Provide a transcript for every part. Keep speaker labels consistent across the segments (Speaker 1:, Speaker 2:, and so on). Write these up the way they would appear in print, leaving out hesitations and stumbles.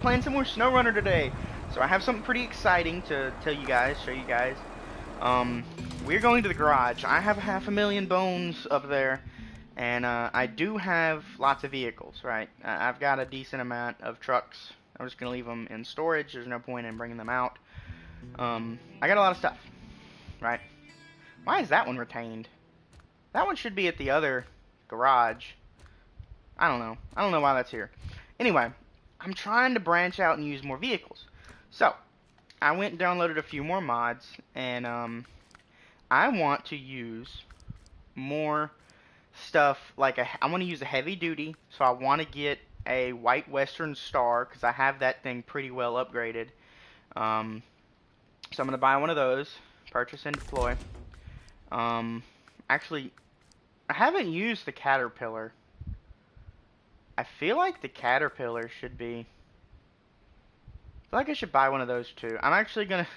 Speaker 1: Playing some more SnowRunner today. So I have something pretty exciting to tell you guys, show you guys. Um, we're going to the garage. I have 500,000 bones up there, and I do have lots of vehicles, right? I've got a decent amount of trucks. I'm just gonna leave them in storage. There's no point in bringing them out. I got a lot of stuff, right? Why is that one retained? That one should be at the other garage. I don't know. I don't know why that's here. Anyway, I'm trying to branch out and use more vehicles. So, I went and downloaded a few more mods, and I want to use more stuff like I want to use a heavy duty, so I want to get a white Western Star because I have that thing pretty well upgraded. Um, so I'm gonna buy one of those, purchase and deploy. Um, Actually, I haven't used the Caterpillar. I feel like the Caterpillar should be. I feel like I should buy one of those too. I'm actually gonna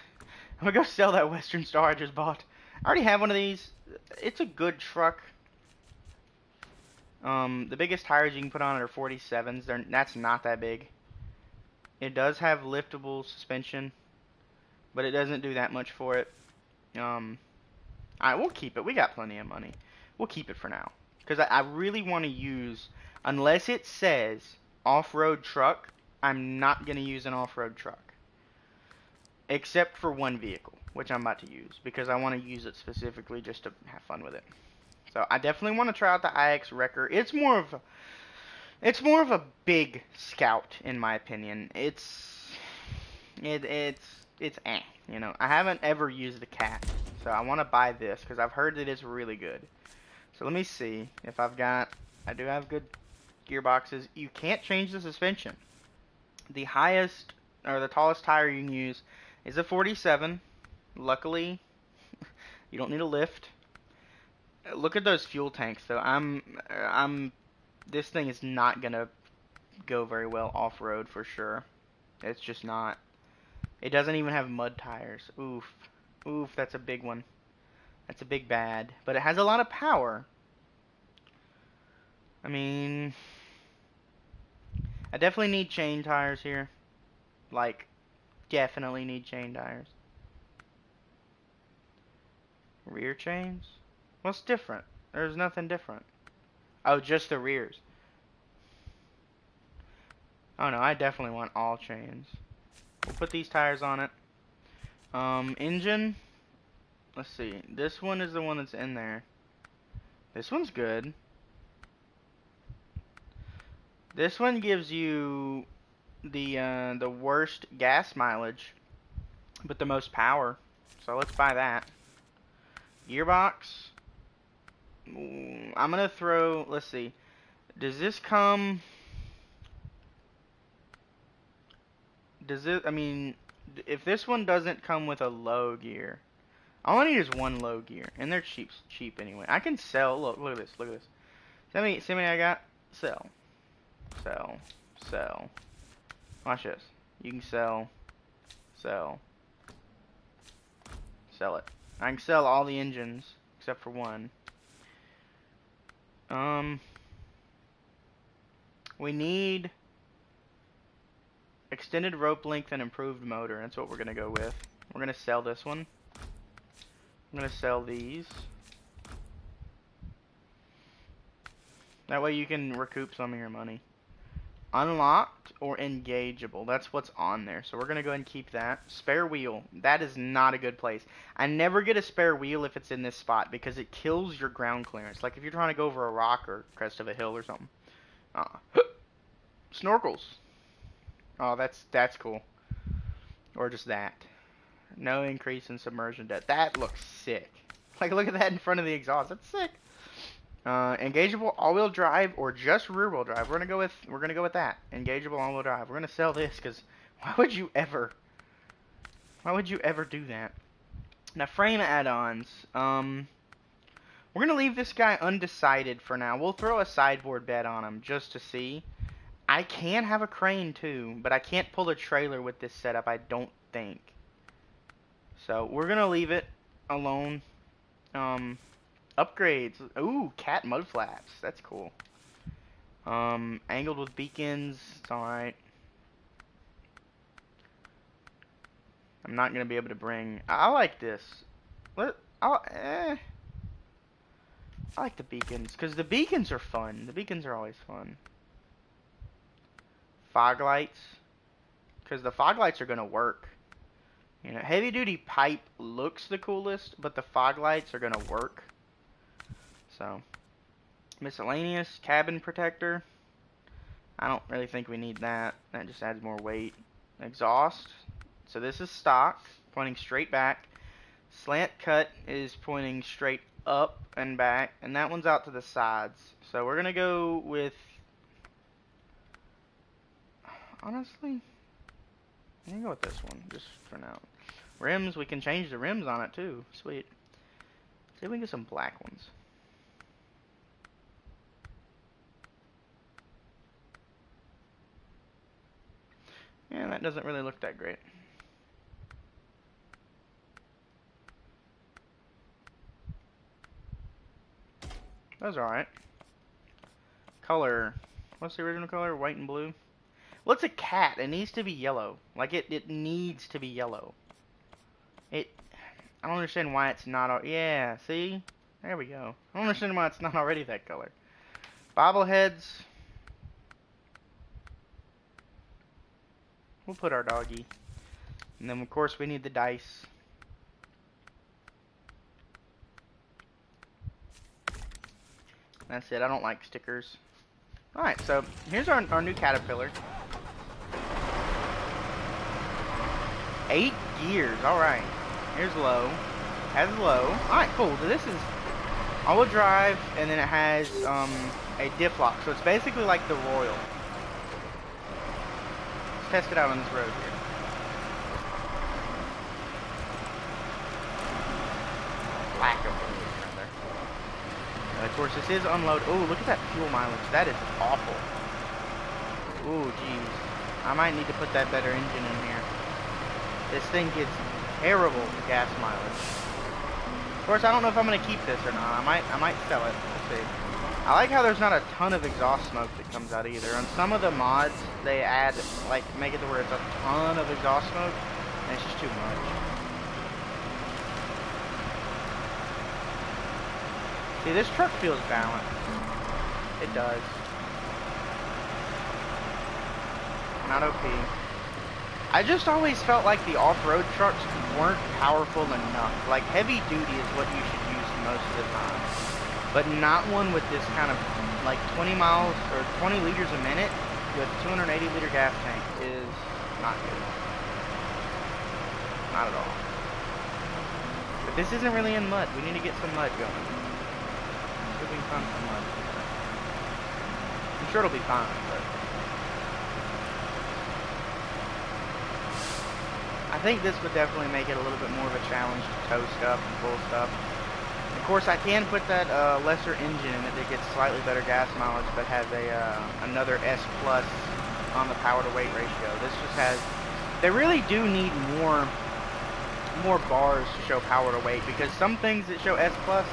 Speaker 1: I'm gonna go sell that Western Star I just bought. I already have one of these. It's a good truck. The biggest tires you can put on it are 47s. That's not that big. It does have liftable suspension, but it doesn't do that much for it. Um, Alright, we'll keep it. We got plenty of money. We'll keep it for now. Because I really want to use, unless it says off-road truck, I'm not going to use an off-road truck. Except for one vehicle, which I'm about to use. Because I want to use it specifically just to have fun with it. So I definitely want to try out the IX Wrecker. It's more of a big scout in my opinion. It's you know. I haven't ever used the cat, so I want to buy this because I've heard that it's really good. So let me see if I do have good gearboxes. You can't change the suspension. The highest or the tallest tire you can use is a 47. Luckily, you don't need a lift. Look at those fuel tanks though. This thing is not gonna go very well off-road for sure. It's just not. It doesn't even have mud tires. Oof. Oof, that's a big one. That's a big bad. But it has a lot of power. I mean, I definitely need chain tires here. Like, definitely need chain tires. Rear chains? What's different? There's nothing different. Oh, just the rears. Oh no, I definitely want all chains. We'll put these tires on it. Engine. Let's see. This one is the one that's in there. This one's good. This one gives you the worst gas mileage, but the most power. So let's buy that. Gearbox. I'm gonna throw. Let's see. Does this come? Does it? I mean, if this one doesn't come with a low gear, all I need is one low gear, and they're cheap anyway. I can sell. Look at this. Look at this. See how many I got? Sell, sell, sell. Watch this. You can sell, sell, sell it. I can sell all the engines except for one. Um, we need extended rope length and improved motor. That's what we're gonna go with. We're gonna sell this one. I'm gonna sell these. That way you can recoup some of your money. Unlocked or engageable. That's what's on there. So we're going to go ahead and keep that. Spare wheel. That is not a good place. I never get a spare wheel if it's in this spot because it kills your ground clearance. Like if you're trying to go over a rock or crest of a hill or something. Snorkels. Oh, that's cool. Or just that. No increase in submersion depth. That looks sick. Like look at that in front of the exhaust. That's sick. Engageable all-wheel drive or just rear-wheel drive. We're gonna go with that. Engageable all-wheel drive. We're gonna sell this because why would you ever? Why would you ever do that? Now frame add-ons. We're gonna leave this guy undecided for now. We'll throw a sideboard bed on him just to see. I can have a crane too, but I can't pull a trailer with this setup. I don't think. So we're gonna leave it alone. Upgrades. Ooh, cat mud flaps. That's cool. Angled with beacons. It's alright. I'm not gonna be able to bring. I like this. I like the beacons because the beacons are fun. The beacons are always fun. Fog lights, because the fog lights are gonna work. You know, heavy duty pipe looks the coolest, but the fog lights are gonna work. So, miscellaneous cabin protector. I don't really think we need that. That just adds more weight. Exhaust. So this is stock, pointing straight back. Slant cut is pointing straight up and back, and that one's out to the sides. So we're gonna go with, honestly, I'm gonna go with this one just for now. Rims, we can change the rims on it too. Sweet. See if we can get some black ones. Yeah, that doesn't really look that great. Those are alright. Color. What's the original color? White and blue? Well, it's a cat. It needs to be yellow. Like, it needs to be yellow. I don't understand why it's not... Yeah, see? There we go. I don't understand why it's not already that color. Bobbleheads. We'll put our doggy. And then, of course, we need the dice. That's it. I don't like stickers. Alright, so here's our new Caterpillar. 8 gears. Alright. Here's low. Has low. Alright, cool. So this is all-wheel drive, and then it has a diff lock. So it's basically like the Royal. Let's test it out on this road here. Lack of road, rather. Of course, this is unload. Oh, look at that fuel mileage. That is awful. Ooh, jeez. I might need to put that better engine in here. This thing gets terrible gas mileage. Of course, I don't know if I'm gonna keep this or not. I might sell it. We'll see. I like how there's not a ton of exhaust smoke that comes out either. On some of the mods, they add, like, make it to where it's a ton of exhaust smoke, and it's just too much. See, this truck feels balanced. It does. Not OP. I just always felt like the off-road trucks weren't powerful enough. Like, heavy duty is what you should use most of the time. But not one with this kind of, like, 20 miles or 20 liters a minute with 280-liter gas tank is not good. Not at all. But this isn't really in mud. We need to get some mud going. See if we can find some mud. I'm sure it'll be fine, but... I think this would definitely make it a little bit more of a challenge to tow stuff and pull stuff. Of course, I can put that lesser engine in it that gets slightly better gas mileage, but has another S plus on the power to weight ratio. This just has. They really do need more bars to show power to weight, because some things that show S plus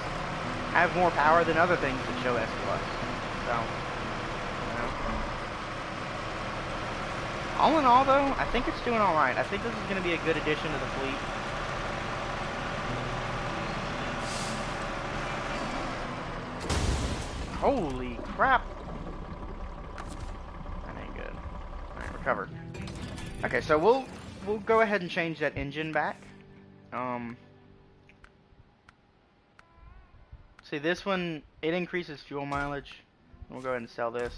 Speaker 1: have more power than other things that show S plus. So. All in all, though, I think it's doing alright. I think this is going to be a good addition to the fleet. Holy crap. That ain't good. Alright, recovered. Okay, so we'll go ahead and change that engine back. See, this one, it increases fuel mileage. We'll go ahead and sell this.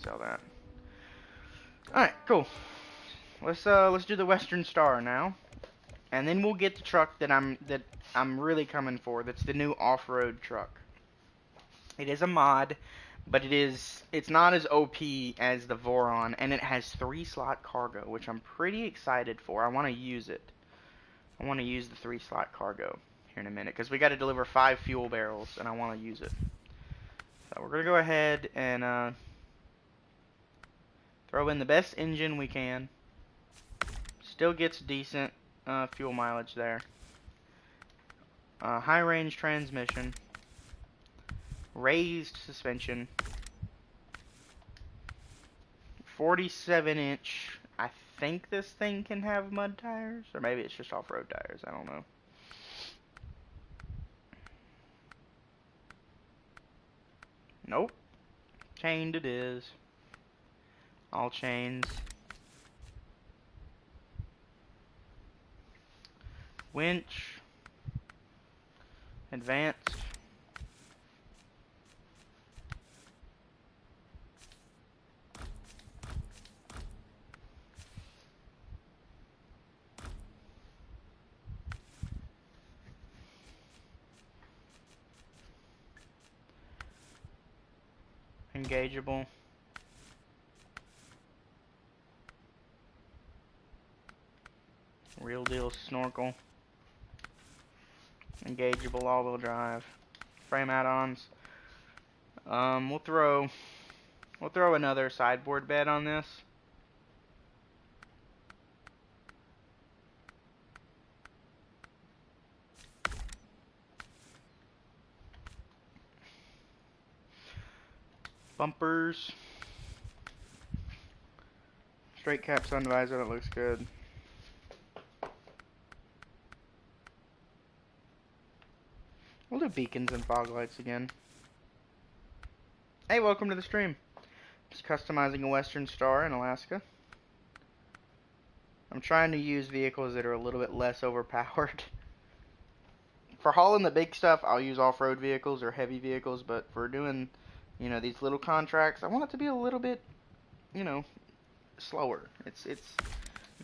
Speaker 1: Sell that. Alright, cool. Let's do the Western Star now. And then we'll get the truck that I'm really coming for. That's the new off-road truck. It is a mod, but it's not as OP as the Voron, and it has 3-slot cargo, which I'm pretty excited for. I want to use it. I want to use the 3-slot cargo here in a minute, because we got to deliver 5 fuel barrels, and I want to use it. So we're gonna go ahead and throw in the best engine we can. Still gets decent fuel mileage there. High range transmission. Raised suspension. 47-inch I think this thing can have mud tires, or maybe it's just off-road tires. I don't know. Nope. Chained it is. All chains. Winch. Advanced. Engageable. Real deal snorkel. Engageable all-wheel drive. Frame add-ons. We'll throw another sideboard bed on this. Bumpers. Straight cap sun visor, that looks good. We'll do beacons and fog lights again. Hey, welcome to the stream. Just customizing a Western Star in Alaska. I'm trying to use vehicles that are a little bit less overpowered. For hauling the big stuff, I'll use off-road vehicles or heavy vehicles, but for doing, you know, these little contracts, I want it to be a little bit, you know, slower. It's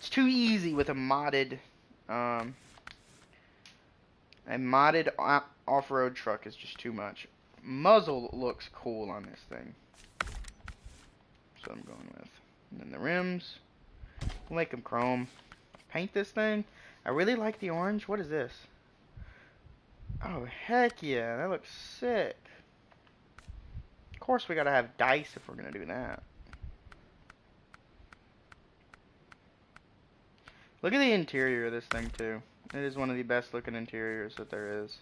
Speaker 1: too easy with a modded off-road truck is just too much. Muzzle looks cool on this thing. That's what I'm going with. And then the rims. We'll make them chrome. Paint this thing. I really like the orange. What is this? Oh, heck yeah. That looks sick. Of course, we gotta have dice if we're gonna do that. Look at the interior of this thing, too. It is one of the best looking interiors that there is.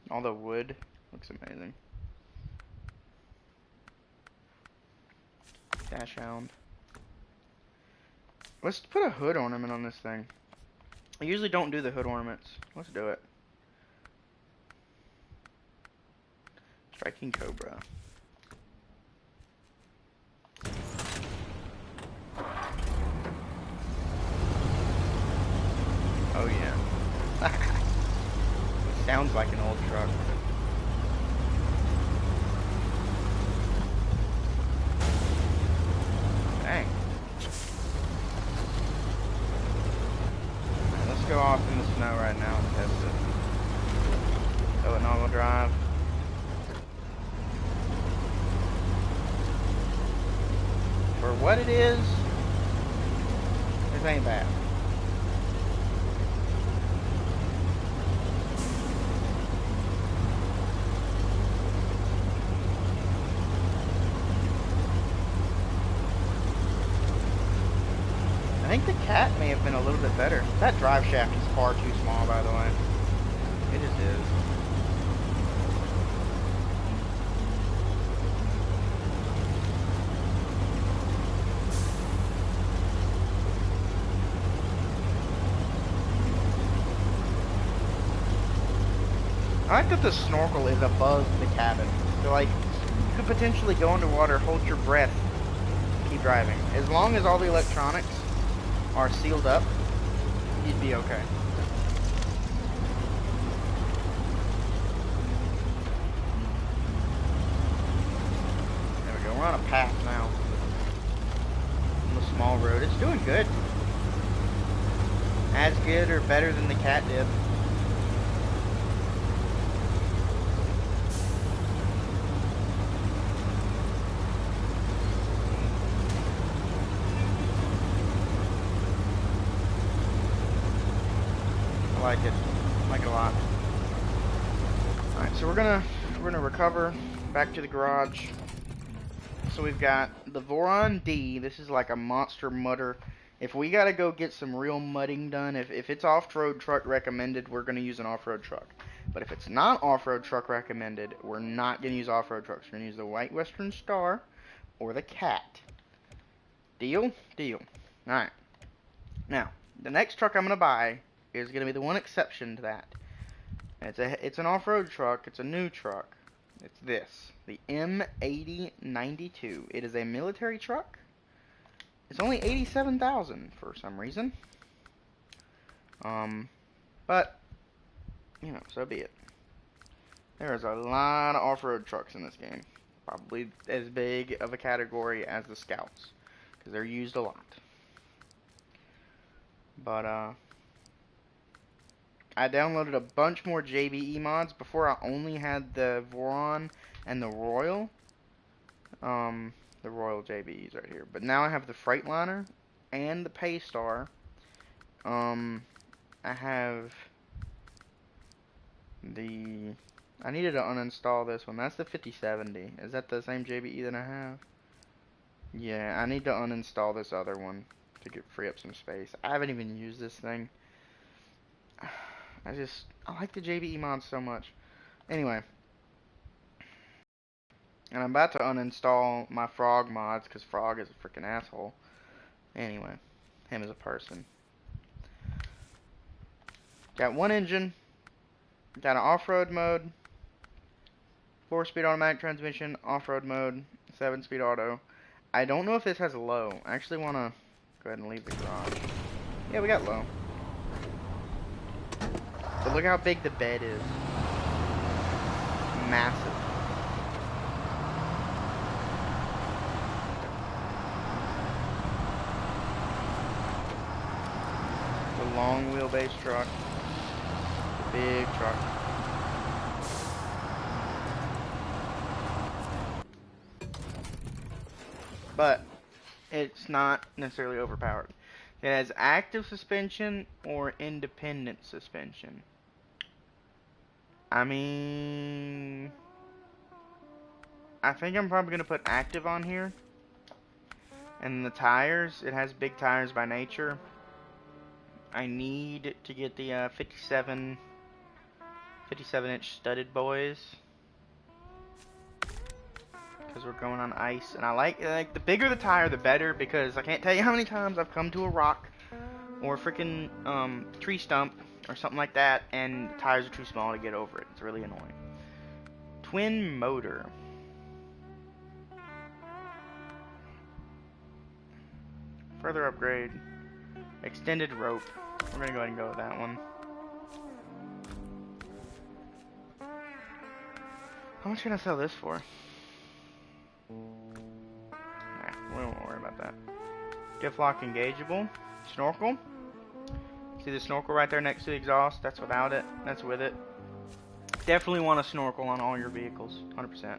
Speaker 1: All the wood looks amazing. Dash hound. Let's put a hood ornament on this thing. I usually don't do the hood ornaments. Let's do it. Striking Cobra. Oh yeah. It sounds like an old truck. Dang. Right, let's go off in the snow right now and test it. Go in all-wheel drive. For what it is, this ain't bad. I think the Cat may have been a little bit better. That drive shaft is far too small, by the way. It just is. I like that the snorkel is above the cabin. So, like, you could potentially go underwater, hold your breath, keep driving. As long as all the electronics are sealed up, you'd be okay. There we go. We're on a path now. On the small road. It's doing good. As good or better than the Cat did. I like it. I like it a lot. Alright, so we're gonna recover back to the garage. So we've got the Voron D. This is like a monster mudder. If we gotta go get some real mudding done, if it's off-road truck recommended, we're gonna use an off-road truck. But if it's not off-road truck recommended, we're not gonna use off-road trucks. We're gonna use the White Western Star or the Cat. Deal? Deal. Alright. Now, the next truck I'm going to buy is going to be the one exception to that. It's an off-road truck. It's a new truck. It's this. The M8092. It is a military truck. It's only $87,000 for some reason. But, you know, so be it. There's a lot of off-road trucks in this game. Probably as big of a category as the Scouts, because they're used a lot. But, I downloaded a bunch more JBE mods. Before I only had the Voron and the Royal. The Royal JBEs right here. But now I have the Freightliner and the Paystar. I have the... I needed to uninstall this one. That's the 5070. Is that the same JBE that I have? Yeah, I need to uninstall this other one to free up some space. I haven't even used this thing. I like the JBE mods so much. Anyway. And I'm about to uninstall my Frog mods, because Frog is a freaking asshole. Anyway. Him as a person. Got one engine. Got an off-road mode. 4-speed automatic transmission. Off-road mode. 7-speed auto. I don't know if this has low. I actually want to go ahead and leave the garage. Yeah, we got low. But look how big the bed is. Massive. It's a long wheelbase truck. It's a big truck. But it's not necessarily overpowered. It has active suspension or independent suspension. I mean, I think I'm probably going to put active on here. And the tires, it has big tires by nature. I need to get the 57 inch studded boys. Because we're going on ice. And I like the bigger the tire, the better. Because I can't tell you how many times I've come to a rock or a freaking tree stump or something like that, and the tires are too small to get over it. It's really annoying. Twin motor. Further upgrade. Extended rope. We're going to go ahead and go with that one. How much can I sell this for? Nah, we won't worry about that. Diff lock engageable. Snorkel. See the snorkel right there next to the exhaust? That's without it. That's with it. Definitely want a snorkel on all your vehicles. 100%.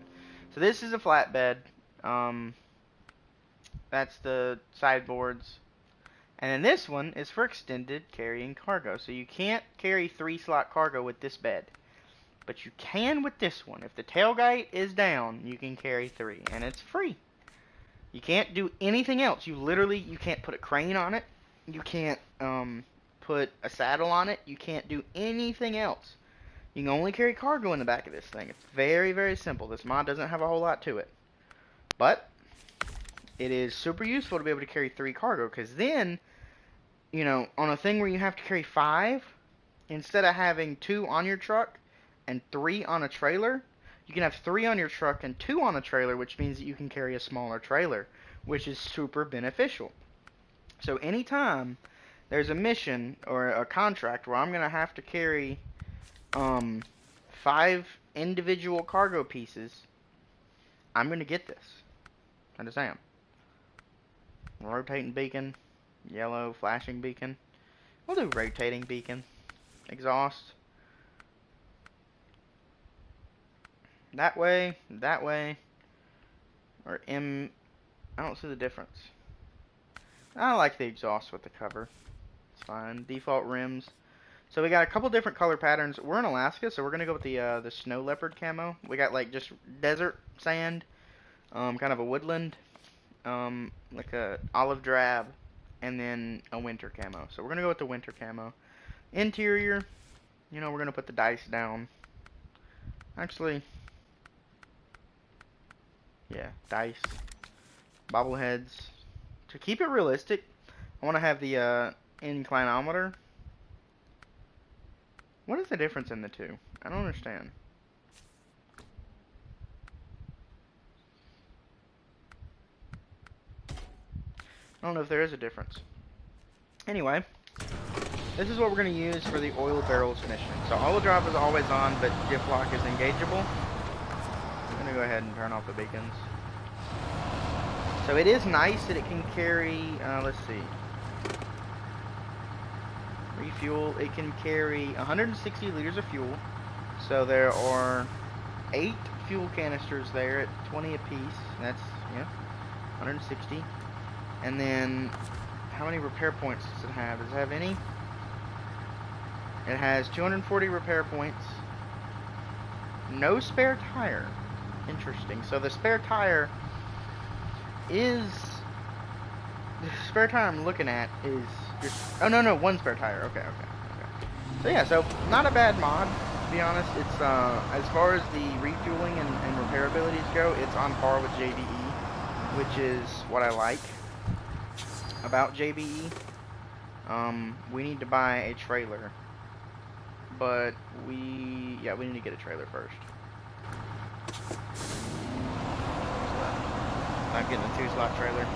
Speaker 1: So this is a flatbed. That's the sideboards. And then this one is for extended carrying cargo. So you can't carry 3-slot cargo with this bed. But you can with this one. If the tailgate is down, you can carry 3. And it's free. You can't do anything else. You can't put a crane on it. You can't put a saddle on it. You can't do anything else. You can only carry cargo in the back of this thing. It's very, very simple. This mod doesn't have a whole lot to it. But it is super useful to be able to carry 3 cargo. Because then, you know, on a thing where you have to carry 5, instead of having 2 on your truck and 3 on a trailer, you can have 3 on your truck and 2 on a trailer, which means that you can carry a smaller trailer, which is super beneficial. So anytime there's a mission or a contract where I'm going to have to carry 5 individual cargo pieces, I'm going to get this. I just am. Rotating beacon, yellow flashing beacon. We'll do rotating beacon. Exhaust. That way, or I don't see the difference. I like the exhaust with the cover. It's fine. Default rims. So we got a couple different color patterns. We're in Alaska, so we're gonna go with the snow leopard camo. We got like just desert sand, kind of a woodland, like a olive drab, and then a winter camo. So we're gonna go with the winter camo. Interior, you know, we're gonna put the dice down. Actually, yeah, dice, bobbleheads. To keep it realistic, I want to have the inclinometer. What is the difference in the two? I don't understand. I don't know if there is a difference. Anyway, this is what we're going to use for the oil barrels mission. So auto drop is always on, but diff lock is engageable. I'm going to go ahead and turn off the beacons. So it is nice that it can carry, let's see. Refuel, it can carry 160 liters of fuel. So there are 8 fuel canisters there at 20 apiece. That's, yeah, 160. And then, how many repair points does it have? Does it have any? It has 240 repair points. No spare tire. Interesting. So the spare tire is... The spare tire I'm looking at is just... Oh, no, one spare tire. Okay. So yeah, so not a bad mod, to be honest. It's, as far as the refueling and repair abilities go, it's on par with JBE, which is what I like about JBE. We need to buy a trailer, but we need to get a trailer first. I'm getting a 2-slot trailer.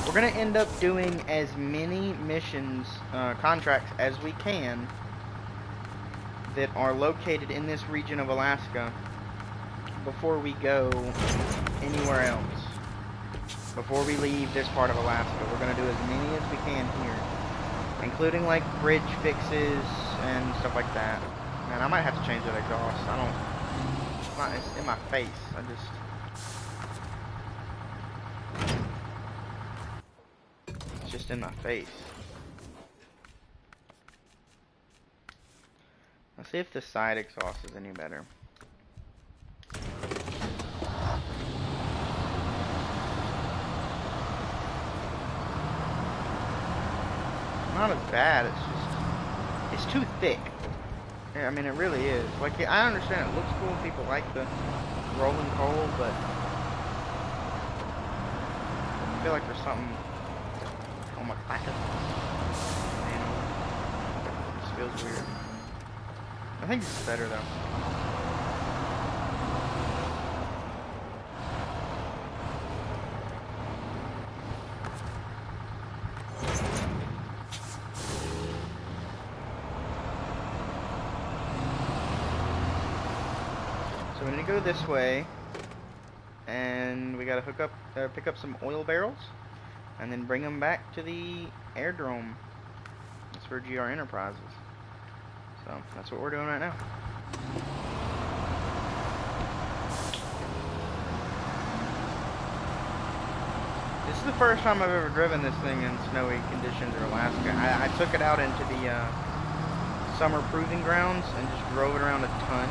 Speaker 1: We're gonna end up doing as many missions, contracts as we can that are located in this region of Alaska before we go anywhere else. Before we leave this part of Alaska, we're going to do as many as we can here, including like bridge fixes and stuff like that. Man, I might have to change that exhaust. It's in my face. It's just in my face. Let's see if the side exhaust is any better. Not as bad, it's too thick. Yeah, I mean, it really is. Like, I understand it looks cool, people like the rolling coal, but I feel like there's something on my back of it. It just feels weird. I think this is better though. So we're gonna go this way, and we gotta pick up some oil barrels, and then bring them back to the airdrome. That's for GR Enterprises. So that's what we're doing right now. This is the first time I've ever driven this thing in snowy conditions in Alaska. I took it out into the summer proving grounds and just drove it around a ton,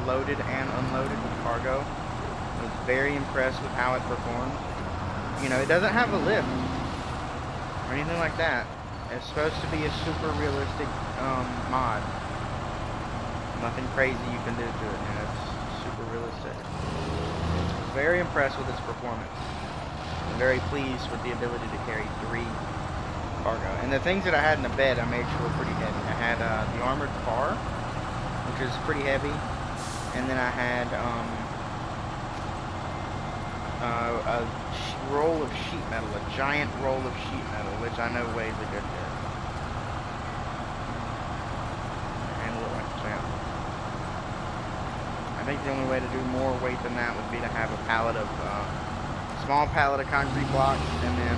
Speaker 1: loaded and unloaded with cargo. I was very impressed with how it performed. You know, it doesn't have a lift or anything like that. It's supposed to be a super realistic mod. Nothing crazy you can do to it, man. It's super realistic. Very impressed with its performance. I'm very pleased with the ability to carry 3 cargo. And the things that I had in the bed I made sure were pretty heavy. I had the armored car, which is pretty heavy. And then I had a roll of sheet metal, a giant roll of sheet metal, which I know weighs a good bit. I think the only way to do more weight than that would be to have a pallet of, small pallet of concrete blocks, and then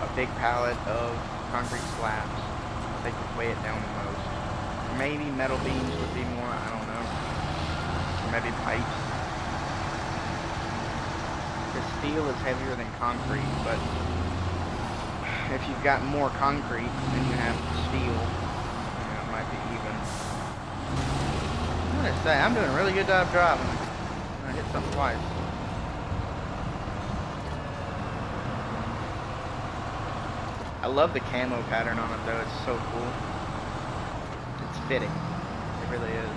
Speaker 1: a big pallet of concrete slabs. They could weigh it down the most. Maybe metal beams would be more, I don't know. Or maybe pipes. Because steel is heavier than concrete, but if you've got more concrete than you have steel, it might be even. I'm gonna say, I'm doing a really good job driving. I hit something twice. I love the camo pattern on it though, it's so cool. It's fitting. It really is.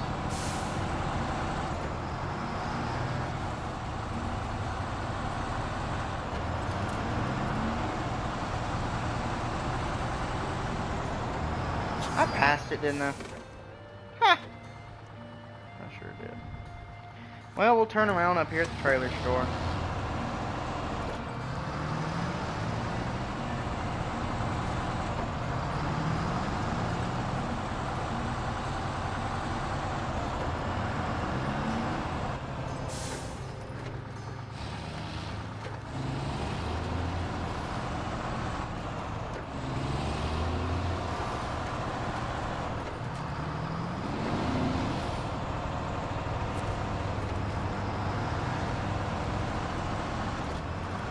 Speaker 1: I passed it, didn't I? Ha! I sure did. Well, we'll turn around up here at the trailer store.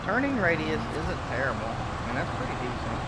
Speaker 1: Turning radius isn't terrible. I mean, that's pretty decent.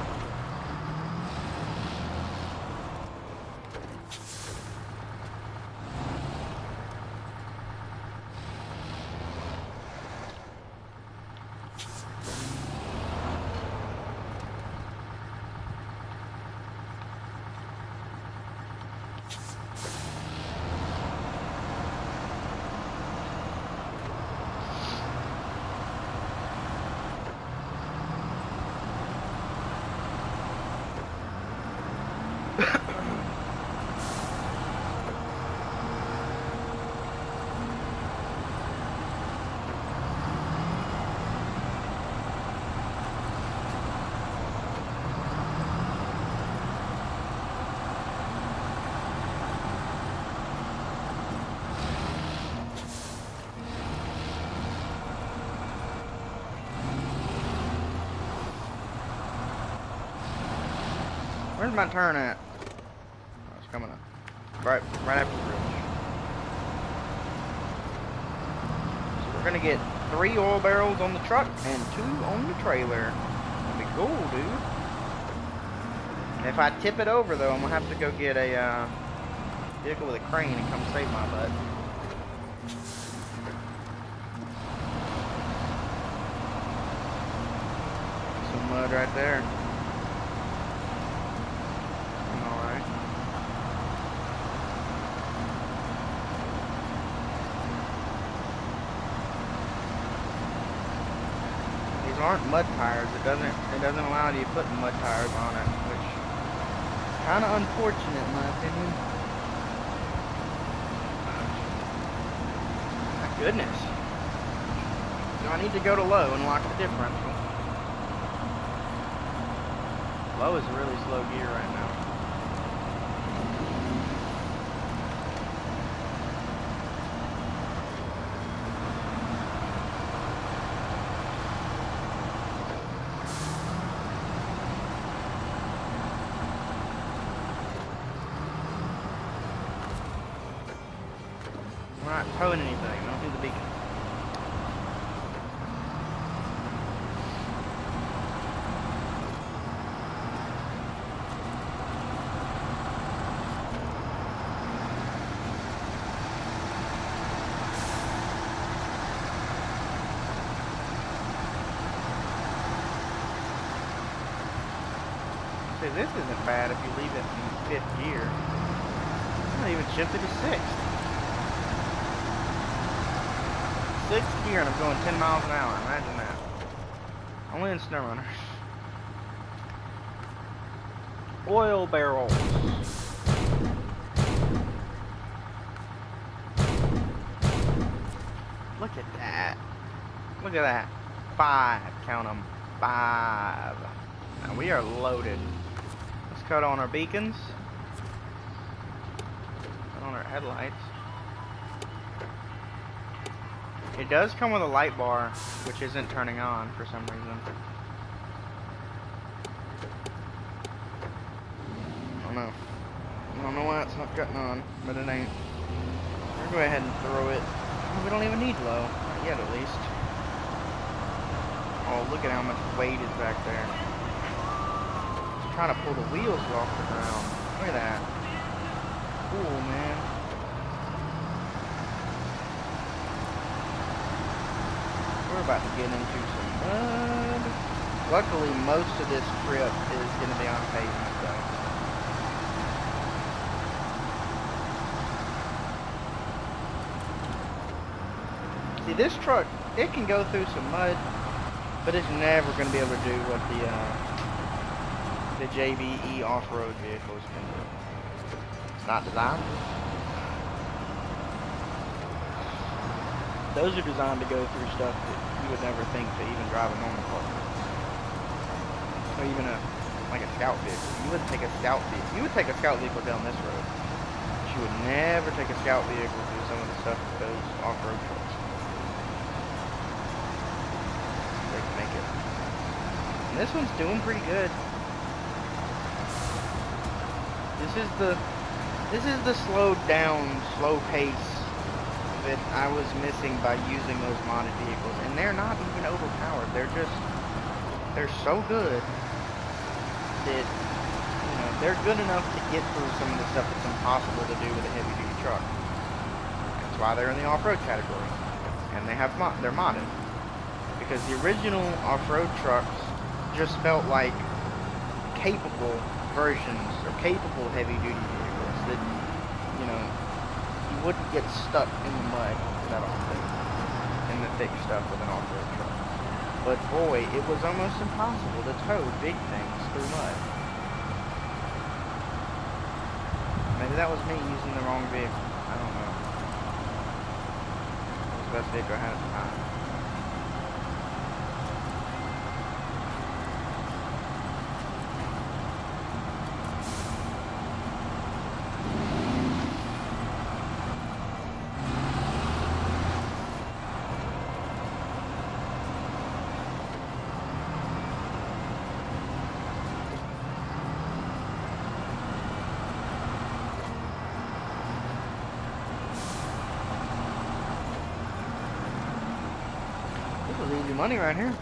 Speaker 1: Where's my turn at? Oh, it's coming up. Right after the bridge. So we're gonna get 3 oil barrels on the truck and 2 on the trailer. That'd be cool, dude. If I tip it over though, I'm gonna have to go get a vehicle with a crane and come save my butt. Some mud right there. Aren't mud tires. It doesn't allow you to put mud tires on it, which is kind of unfortunate in my opinion. My goodness. So I need to go to low and lock the differential. Low is a really slow gear right now. We're not towing anything. Don't do the beacon. See, this isn't bad if you leave it in 5th gear. I'm not even shifted to 6th. 6th gear and I'm going 10 miles an hour. Imagine that. Only in SnowRunner. Oil barrels. Look at that. Look at that. 5. Count them. 5. Now we are loaded. Let's cut on our beacons. Cut on our headlights. It does come with a light bar, which isn't turning on for some reason. I don't know why it's not cutting on, but it ain't. We'll go ahead and throw it. We don't even need low. Not yet, at least. Oh, look at how much weight is back there. Just trying to pull the wheels off the ground. Look at that. Cool, man. We're about to get into some mud. Luckily, most of this trip is going to be on pavement, though. See, this truck, it can go through some mud, but it's never going to be able to do what the JBE off-road vehicles can do. It's not designed. Those are designed to go through stuff that you would never think to even drive a normal car. Or even like a scout vehicle. You wouldn't take a scout vehicle. You would take a scout vehicle down this road. But you would never take a scout vehicle through some of the stuff that goes off-road trucks. They can make it. And this one's doing pretty good. This is the slowed down, slow pace that I was missing by using those modded vehicles. And they're not even overpowered. They're so good that, you know, they're good enough to get through some of the stuff that's impossible to do with a heavy duty truck. That's why they're in the off-road category. And they're modded. Because the original off-road trucks just felt like capable versions or capable heavy duty vehicles that, you know, you wouldn't get stuck in the mud that often, in the thick stuff with an off-road truck. But boy, it was almost impossible to tow big things through mud. Maybe that was me using the wrong vehicle. I don't know. It was the best vehicle I had at the time. Easy money right here.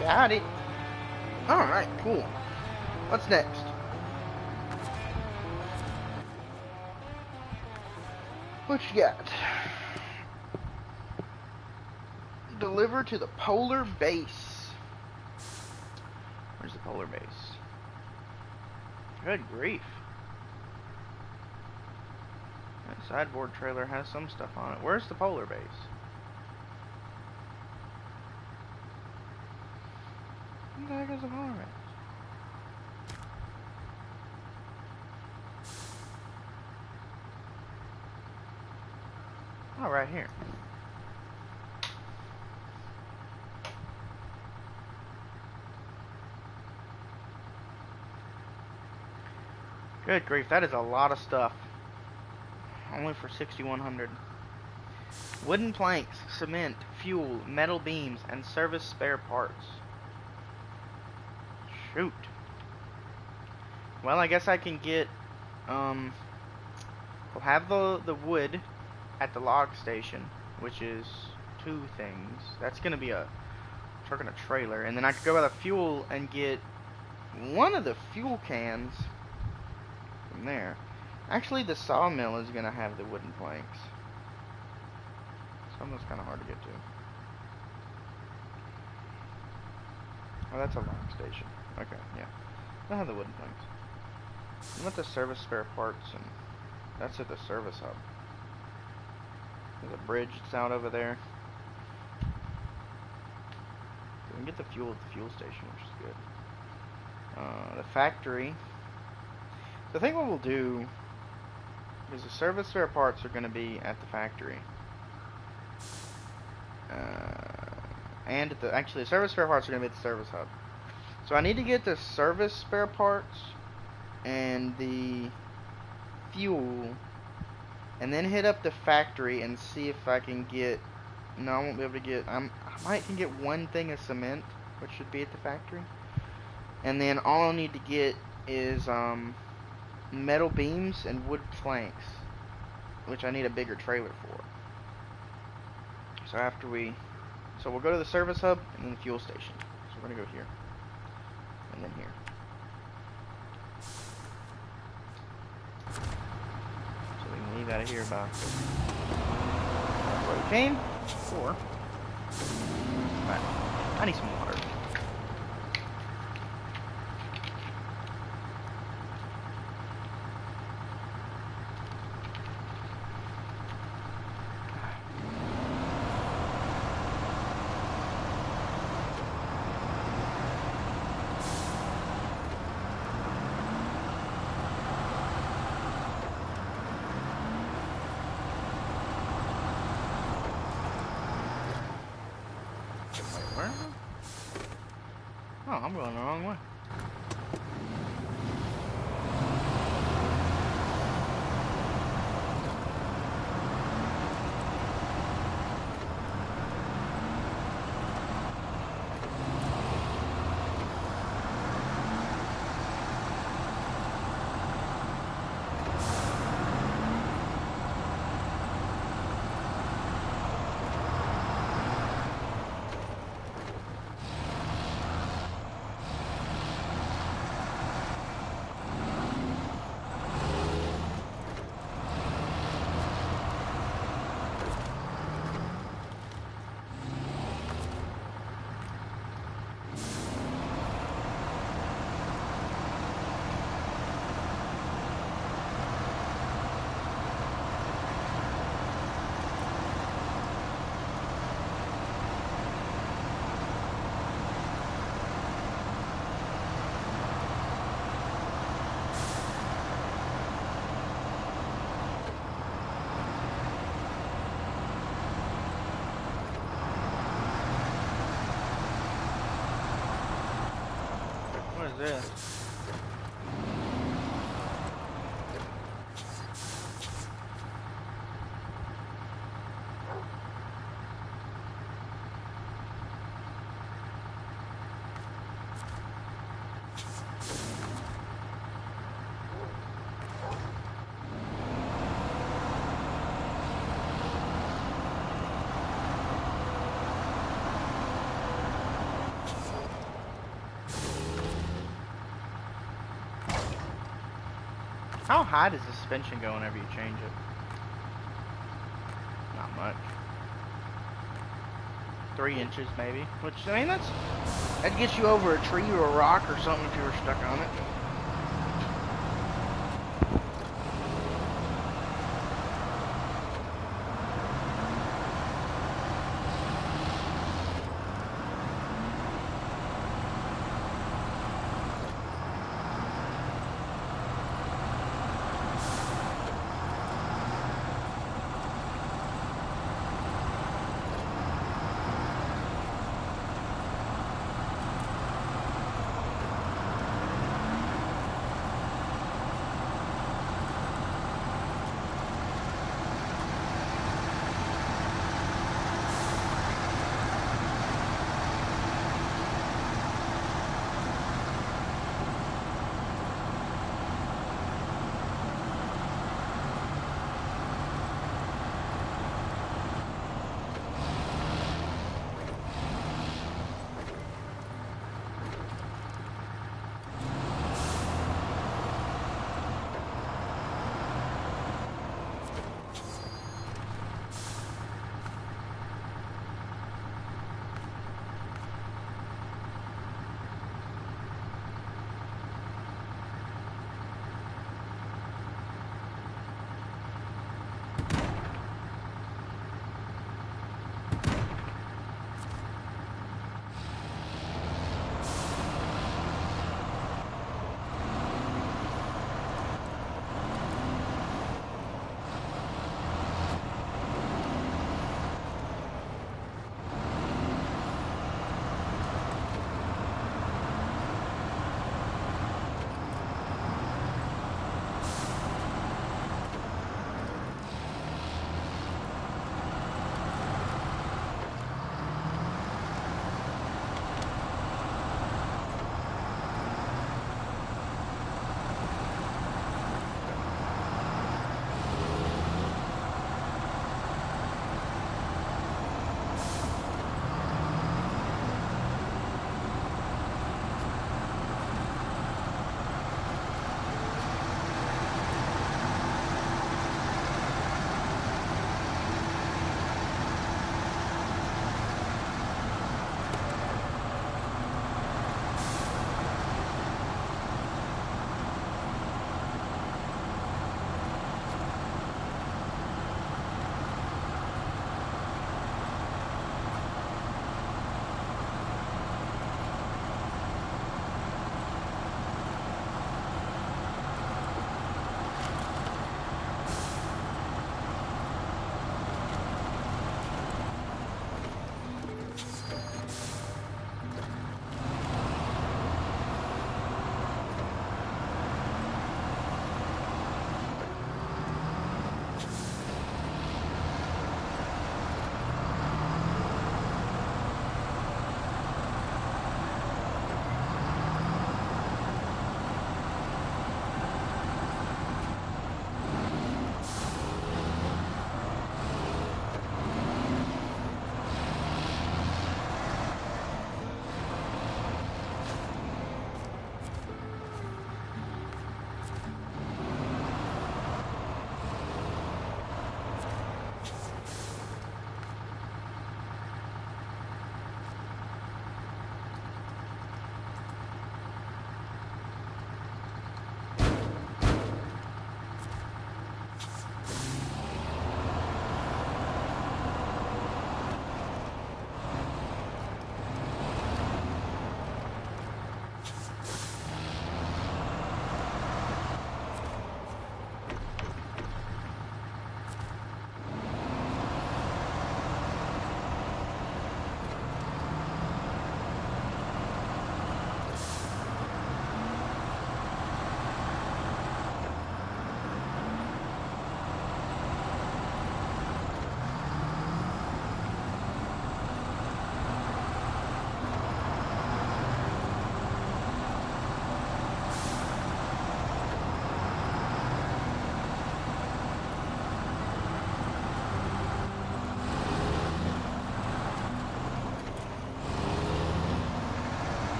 Speaker 1: Got it. Alright, cool. What's next? What you got? Deliver to the polar base. Where's the polar base? Good grief. That sideboard trailer has some stuff on it. Where's the polar base? What the heck is the polar base? Oh, right here. Good grief, that is a lot of stuff. Only for 6,100. Wooden planks, cement, fuel, metal beams, and service spare parts. Shoot. Well, I guess I can get, we'll have the wood at the log station, which is 2 things. That's gonna be a truck and a trailer. And then I could go by the fuel and get one of the fuel cans from there. Actually, the sawmill is gonna have the wooden planks. Sawmill's kind of hard to get to. Oh, that's a log station. Okay, yeah. I have the wooden planks. I want the service spare parts, and that's at the service hub. There's a bridge that's out over there. We can get the fuel at the fuel station, which is good. The factory. So I think what we'll do is the service spare parts are going to be at the factory. And at the, actually, the service spare parts are going to be at the service hub. So I need to get the service spare parts and the fuel, and then hit up the factory and see if I can get. No, I won't be able to get. I might can get one thing of cement, which should be at the factory, and then all I need to get is metal beams and wood planks, which I need a bigger trailer for. So after so we'll go to the service hub and then the fuel station. So we're gonna go here and then here. So we can leave out of here by where we came. Or I need some water. Where? Oh, I'm going the wrong way. What is this? How high does the suspension go whenever you change it? Not much. 3 inches maybe. Which, I mean, that gets you over a tree or a rock or something if you were stuck on it.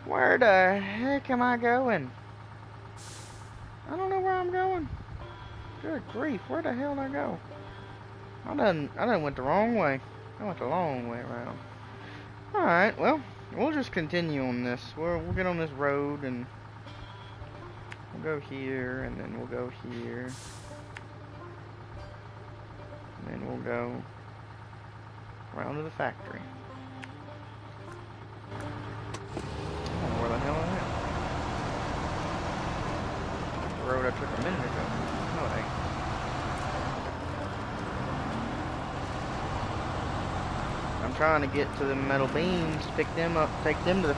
Speaker 1: Where the heck am I going? I don't know where I'm going. Good grief, where the hell did I go? I done went the wrong way. I went the long way around. Alright, well, we'll just continue on this. We'll get on this road and we'll go here, and then we'll go here. And then we'll go around to the factory. I don't know where the hell I am. The road I took a minute ago. No, it ain't. I'm trying to get to the metal beams, pick them up, take them to the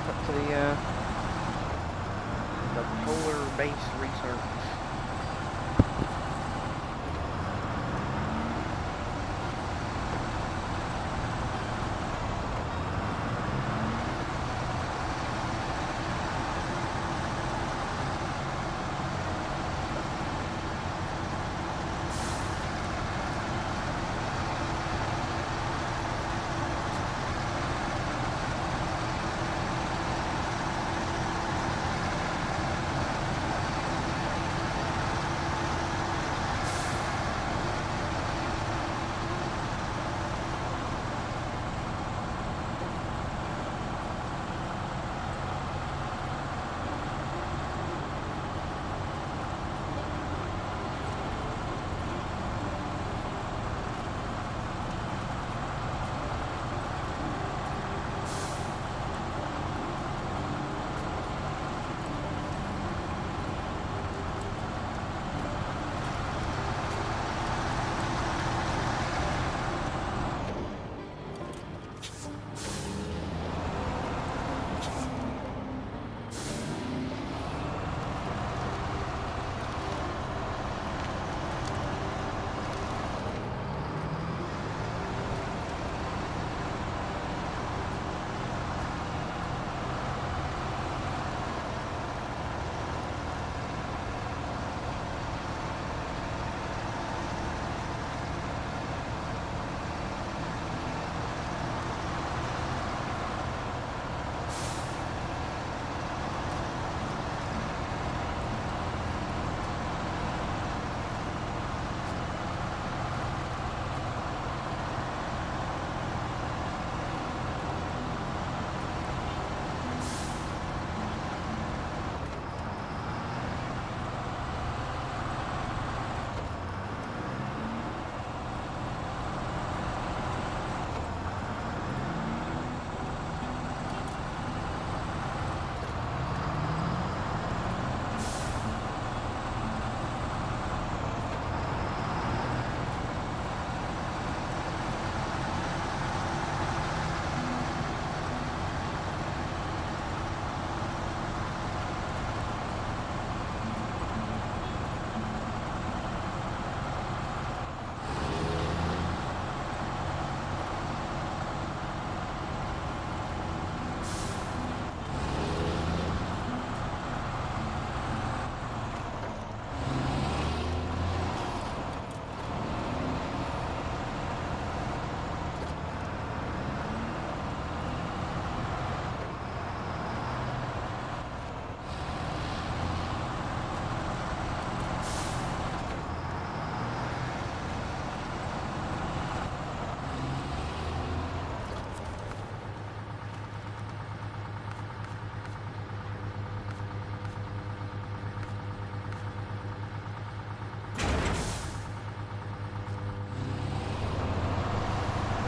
Speaker 1: polar base research.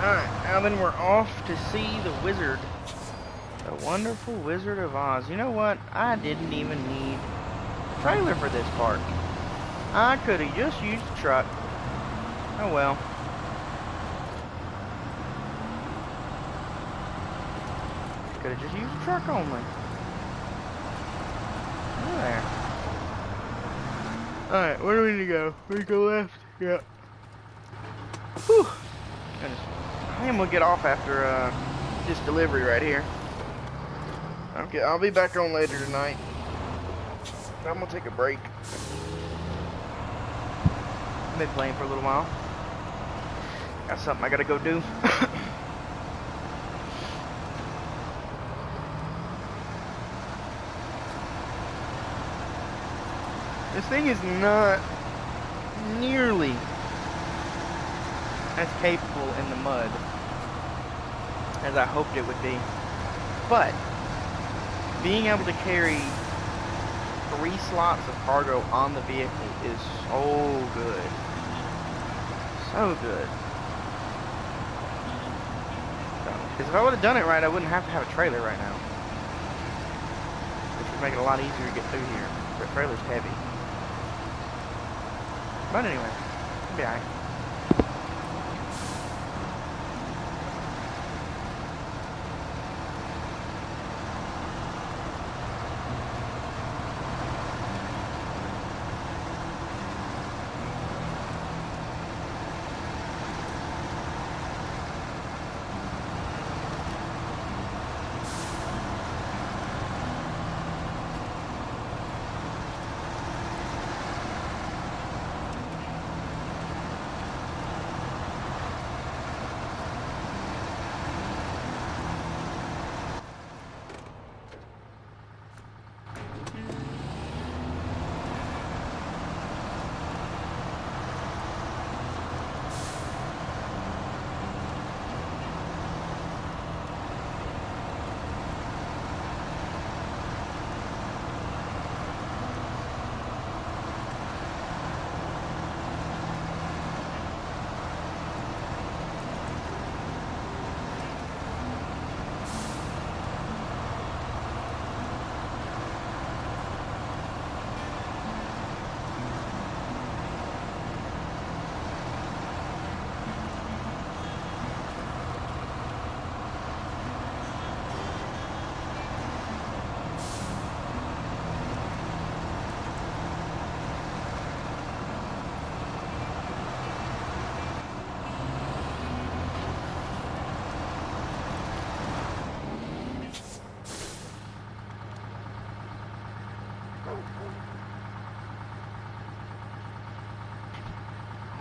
Speaker 1: Alright, now then we're off to see the wizard. The wonderful Wizard of Oz. You know what? I didn't even need a trailer for this part. I could have just used the truck. Oh well. Could have just used the truck only. There. Alright, where do we need to go? We go left? Yeah. Whew. Goodness. I am gonna get off after this delivery right here. Okay, I'll be back on later tonight. I'm gonna take a break. I've been playing for a little while. Got something I gotta go do. This thing is not nearly as capable in the mud as I hoped it would be. But being able to carry 3 slots of cargo on the vehicle is so good. So good. Because if I would have done it right, I wouldn't have to have a trailer right now. Which would make it a lot easier to get through here. The trailer's heavy. But anyway, it'll be alright.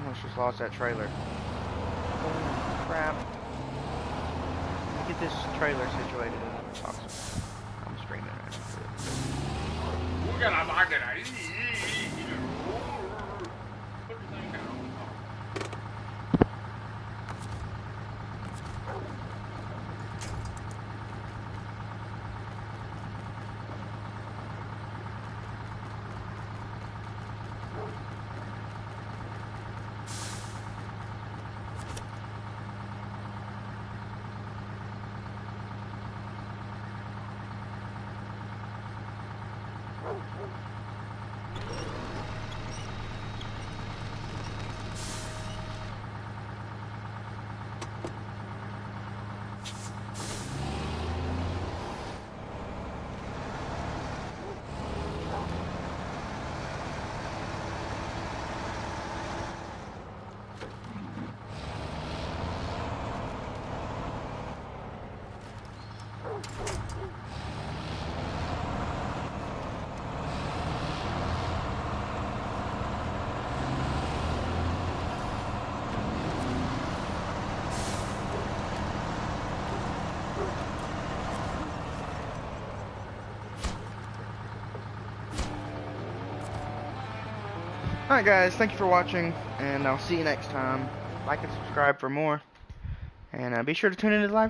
Speaker 1: Almost just lost that trailer. Holy crap. Let me get this trailer situated and then we'll talk some. I'm streaming right now. Alright guys, thank you for watching, and I'll see you next time. Like and subscribe for more, and be sure to tune into the live stream.